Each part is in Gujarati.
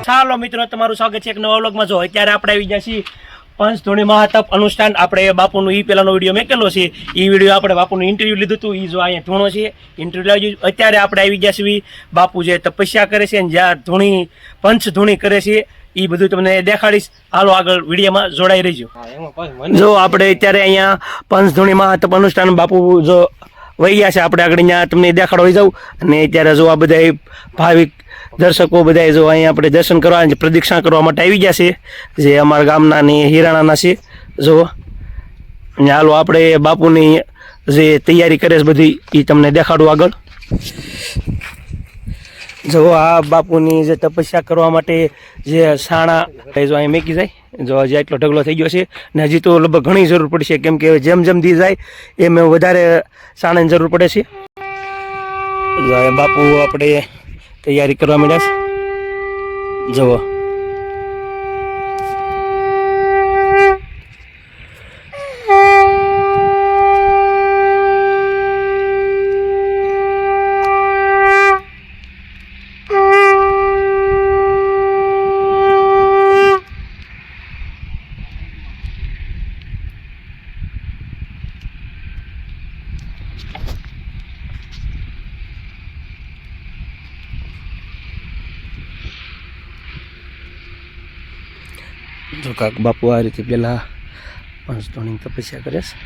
ચાલો મિત્રો, તમારું સ્વાગત છે એક નવા વ્લોગમાં. જો અત્યારે આપણે આવી ગયા છીએ પંચધૂણી મહાતપ અનુષ્ઠાન. આપણે બાપુનું પહેલાનો વિડીયો મેકેલો છે. એ વિડીયો આપણે બાપુનું ઇન્ટરવ્યુ લીધું હતું. એ જો અહીંયા ધૂણો છે, ઇન્ટરવ્યુ આવી. અત્યારે આપણે આવી ગયા છીએ બાપુ જે તપસ્યા કરે છે ને જ્યાં ધૂણી પંચધૂણી કરે છે એ બધું તમને દેખાડીશ. હાલો આગળ વિડીયોમાં જોડાઈ રહીજો. જો આપણે અત્યારે અહીંયા પંચધૂણી મહાતપ અનુષ્ઠાન બાપુ જો વહી ગયા છે. આપણે આગળ અહીંયા તમને દેખાડવા જાઉં. અને અત્યારે જો આ બધા ભાવિક દર્શકો બધા જો અહીંયા આપણે દર્શન કરવા પ્રદક્ષિણા કરવા માટે આવી ગયા છે, જે અમારા ગામના ને હિરાણાના છે. જો હાલો આપણે બાપુની જે તૈયારી કરે છે બધી એ તમને દેખાડું આગળ. જો આ બાપુની જે તપસ્યા કરવા માટે જે સાણા જો અહીં મેકી જાય. જો હજી એટલો ઢગલો થઈ ગયો છે ને હજી તો લગભગ ઘણી જરૂર પડશે, કેમ કે જેમ જેમ દી જાય એમ વધારે સાણાની જરૂર પડે છે. બાપુ આપણે તૈયારી કરવા માંડ્યા છે. જુઓ જો કાક બાપુ આ રીતે પેલા પંચધૂણી તપસ્યા કરે છે.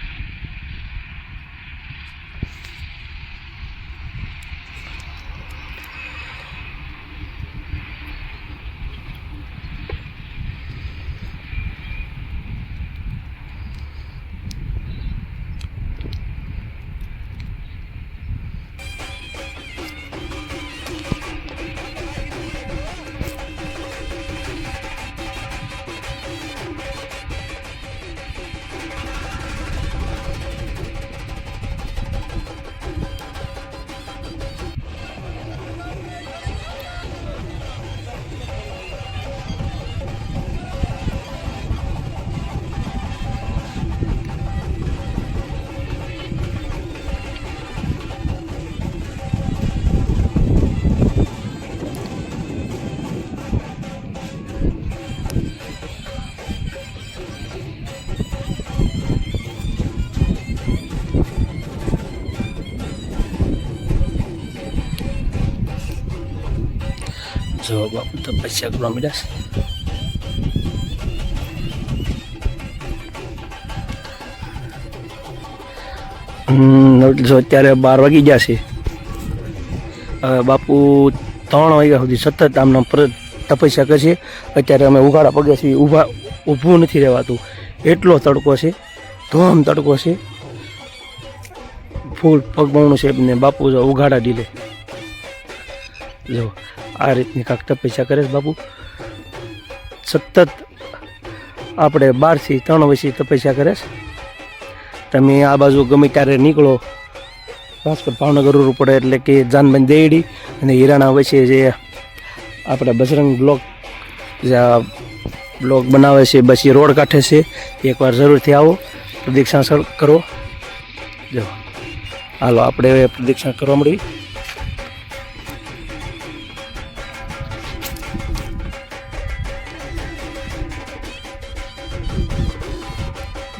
જો બાપુ તપસ્યા કરવા માંડ્યા છે. જો અત્યારે 12 વાગી ગયા છે. બાપુ 3 વાગ્યા સુધી સતત આમના તપસ્યા કરશે. અત્યારે અમે ઉઘાડા પગે છીએ, ઊભું નથી રહેવાતું, એટલો તડકો છે, ધોમ તડકો છે, ફૂલ પગબણું છે ને બાપુ જો ઉઘાડા ડીલે. જો આ રીતની કાંક તપસ્યા કરે છે બાપુ. સતત આપણે 12 થી 3 વચ્ચે તપસ્યા કરે છે. તમે આ બાજુ ગમે ત્યારે નીકળો, રાજકોટ ભાવનગર રોડ પડે એટલે કે જાનબંધ દેડી અને હિરાણા વચ્ચે જે આપણે બજરંગ બ્લોક બનાવે છે બસ એ રોડ કાંઠે છે. એકવાર જરૂરથી આવો, પ્રદક્ષિણા કરો. જો હાલો આપણે પ્રદક્ષિણા કરવા મળી.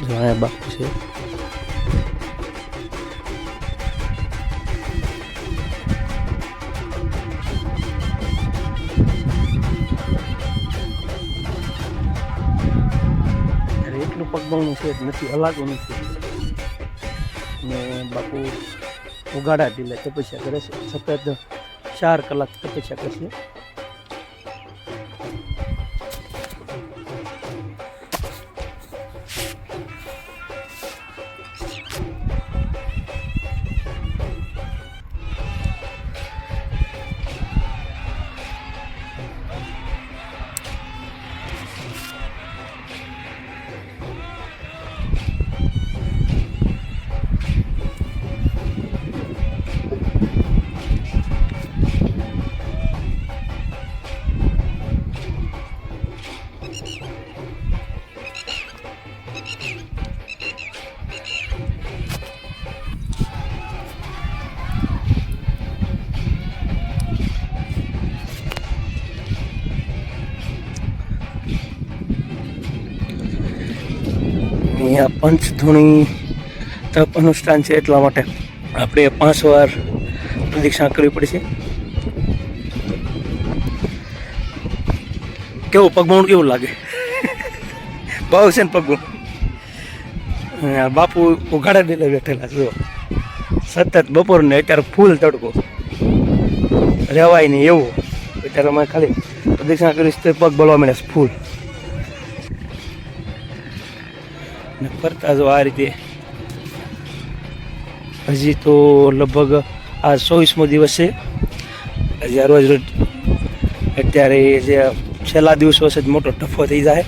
જો અહીંયા બાપુ છે. એટલું પગબણું છે નથી, હલાતું નથી ને બાપુ ઉગાડા ઢીલે તપસ્યા કરે છે. સતત 4 કલાક તપસ્યા કરશે. અહીંયા પંચધૂણી તપ અનુષ્ઠાન છે, એટલા માટે આપણે 5 વાર પ્રદક્ષિણા કરવી પડશે. કેવું પગમણ કેવું લાગે? બહુ છે ને પગમણ. બાપુ ઉઘાડા દીધા બેઠેલા જો સતત બપોરને, અત્યારે ફૂલ તડકો રહેવાય નહીં એવું. અત્યારે અમે ખાલી પ્રદક્ષિણા કરીશ તો પગ બળવા મળે ફૂલ. ને ફરતા જો આ રીતે હજી તો લગભગ આ 24મો દિવસ છે. હજી આ રોજ અત્યારે જે છેલ્લા દિવસો છે મોટો ટફો થઈ જાય.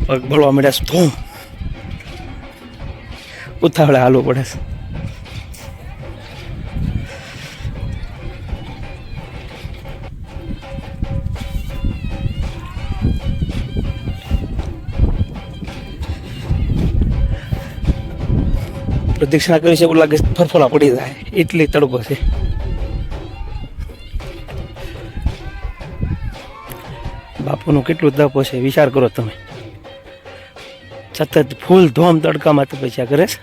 પગ બળવા મળ્યા છે, ધૂમ ઉતાવળે હાલવું પડે છે. પ્રદક્ષિણા કરી છે એવું લાગે ફરફરા પડી જાય એટલી તડકો છે. બાપુનું કેટલું તપ હશે વિચાર કરો તમે. સતત ફૂલ ધોમ તડકામાં તપસ્યા કરે છે.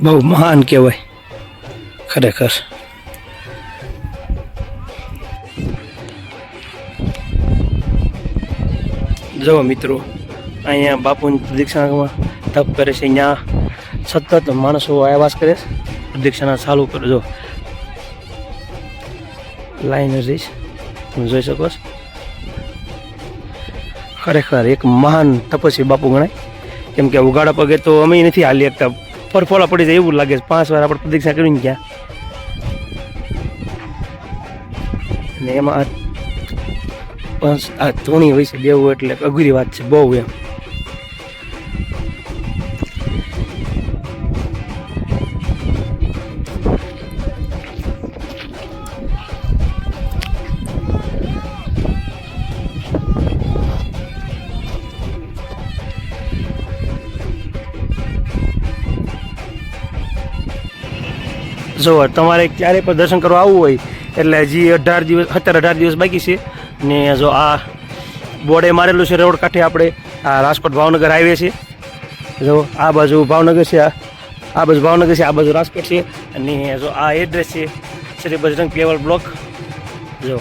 બહુ મહાન કહેવાય ખરેખર. જો મિત્રો અહીંયા બાપુની પ્રદક્ષિણામાં તપ કરે છે. અહીંયા સતત માણસો આવાસ કરે છે. પ્રદક્ષિણા ચાલુ કરો, જો લાઈન રહીશ તમે જોઈ શકો છો. ખરેખર એક મહાન તપસ્વી બાપુ ગણાય. કેમ કે ઉગાડા પગે તો અમે નથી હાલી શકતા, ફરફોલા પડી જાય એવું લાગે. 5 વાર આપણે પ્રદક્ષિણા કરીને ગયા ને એમાં આ ધૂણી હોય છે બેવું, એટલે અઘરી વાત છે બહુ એમ. જો તમારે ક્યારે પણ દર્શન કરવા આવવું હોય એટલે હજી 18 દિવસ બાકી છે. ને જો આ બોર્ડે મારેલું છે રોડ કાંઠે આપણે આ રાજકોટ ભાવનગર હાઈવે છે. જો આ બાજુ ભાવનગર છે, આ બાજુ ભાવનગર છે, આ બાજુ રાજકોટ છે. અને જો આ એડ્રેસ છે શ્રી બજરંગ પ્લેવલ બ્લોક. જો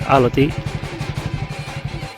હાલો થી